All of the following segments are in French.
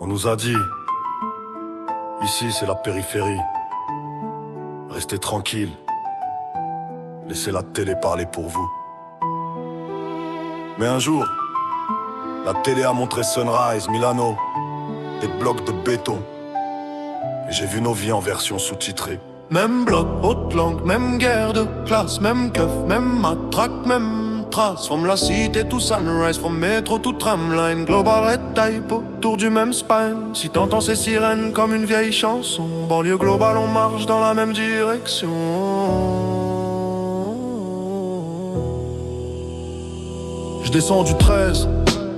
On nous a dit, ici c'est la périphérie. Restez tranquille, laissez la télé parler pour vous. Mais un jour, la télé a montré Sunrise, Milano, des blocs de béton. Et j'ai vu nos vies en version sous-titrée. Même bloc, haute langue, même guerre de classe, même keuf, même matraque, même trace. From la cité tout Sunrise, from métro tout tramline, global red type autour du même spine. Si t'entends ces sirènes comme une vieille chanson, banlieue globale, on marche dans la même direction. Je descends du 13,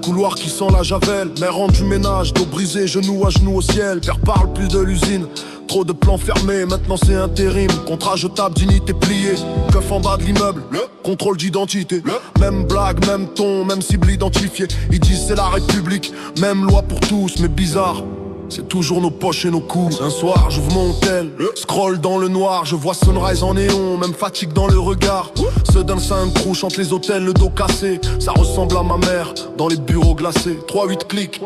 couloir qui sent la javel. Mère rentre du ménage, dos brisé, genou à genoux au ciel. Père parle plus de l'usine, trop de plans fermés, maintenant c'est intérim. Contrat jetable, dignité pliée, keuf en bas de l'immeuble, contrôle d'identité. Même blague, même ton, même cible identifiée. Ils disent c'est la République, même loi pour tous, mais bizarre, c'est toujours nos poches et nos coups. Un soir, j'ouvre mon hôtel, scroll dans le noir, je vois Sunrise en néon, même fatigue dans le regard. Ceux d'un Saint-Crou chantent les hôtels, le dos cassé. Ça ressemble à ma mère, dans les bureaux glacés. 3-8 clics,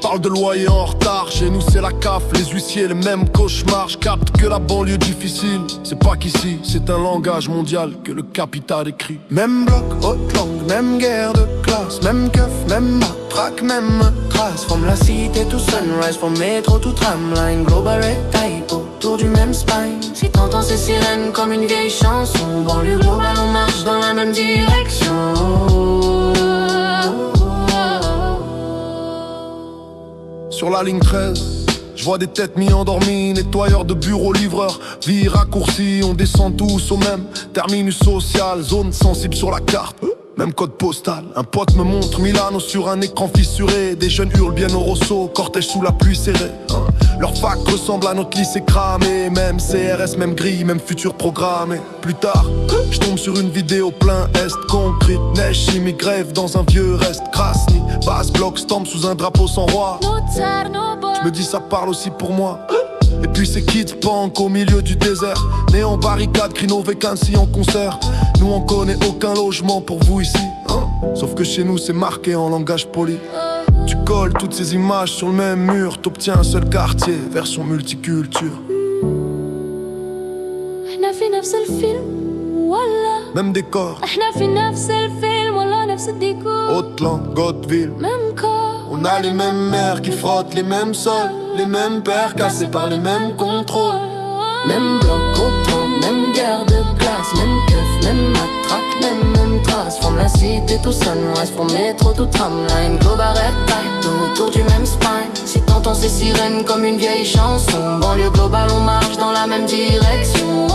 parle de loyer en retard. Chez nous c'est la CAF, les huissiers, les mêmes cauchemars. Je capte que la banlieue difficile, c'est pas qu'ici, c'est un langage mondial que le capital écrit. Même bloc, haute langue, même guerre de classe, même keuf, même matraque, même trace. From la cité tout Sunrise, from métro tout tramline, global red type autour du même spine. Si t'entends ces sirènes comme une vieille chanson, banlieue globale, on marche dans la même direction. Sur la ligne 13, je vois des têtes mi-endormies, nettoyeurs de bureaux, livreurs, vie raccourcie, on descend tous au même terminus social, zone sensible sur la carte. Même code postal, un pote me montre Milano sur un écran fissuré. Des jeunes hurlent bien au Rosso, cortège sous la pluie serrée. Leur fac ressemble à notre lycée cramé. Même CRS, même grille, même futur programmé. Plus tard, je tombe sur une vidéo plein est. Concrete, neige, chimie, grève dans un vieux reste. Krasny, base bloc, stamp sous un drapeau sans roi. Je me dis ça parle aussi pour moi. Et puis ces kids punk au milieu du désert, néon barricade, crino vacancy en concert. Nous on connaît aucun logement pour vous ici, hein. Sauf que chez nous c'est marqué en langage poli. Tu colles toutes ces images sur le même mur, t'obtiens un seul quartier, version multiculture. Même décor, haute langue, Godeville. On a les mêmes mères qui frottent les mêmes sols, les mêmes pères cassés par les mêmes contrôles. Même bloc, autant, même guerre de classe, même keuf, même matraque, même trace. From la cité tout Sunrise, from métro tout tramline, global red type autour du même spine. Si t'entends ces sirènes comme une vieille chanson, banlieue globale, on marche dans la même direction.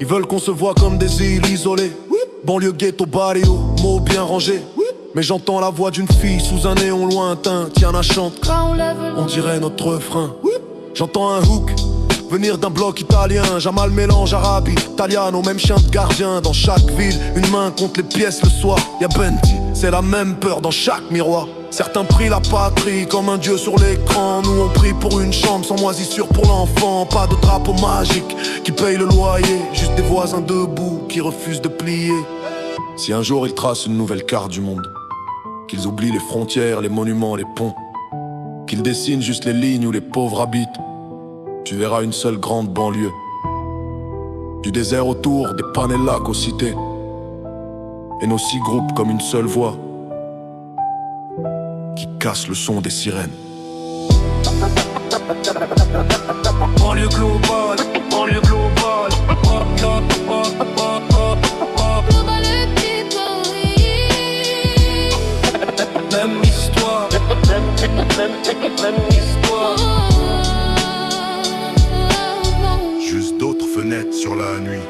Ils veulent qu'on se voit comme des îles isolées, banlieue ghetto barrio, mots bien rangés. Mais j'entends la voix d'une fille sous un néon lointain. Tiana chante, on dirait notre refrain. J'entends un hook venir d'un bloc italien. Jamal mélange arabe, italiano, même chien de gardien. Dans chaque ville, une main compte les pièces le soir. Y'a Benti, c'est la même peur dans chaque miroir. Certains prient la patrie comme un dieu sur l'écran. Nous on prie pour une chambre sans moisissure pour l'enfant. Pas de drapeau magique qui paye le loyer, juste des voisins debout qui refusent de plier. Si un jour ils tracent une nouvelle carte du monde, qu'ils oublient les frontières, les monuments, les ponts, qu'ils dessinent juste les lignes où les pauvres habitent, tu verras une seule grande banlieue. Du désert autour, des panelacs aux cités, et nos 6 groupes comme une seule voix qui casse le son des sirènes. Banlieue globale, banlieue globale. Même histoire, même histoire. Juste d'autres fenêtres sur la nuit.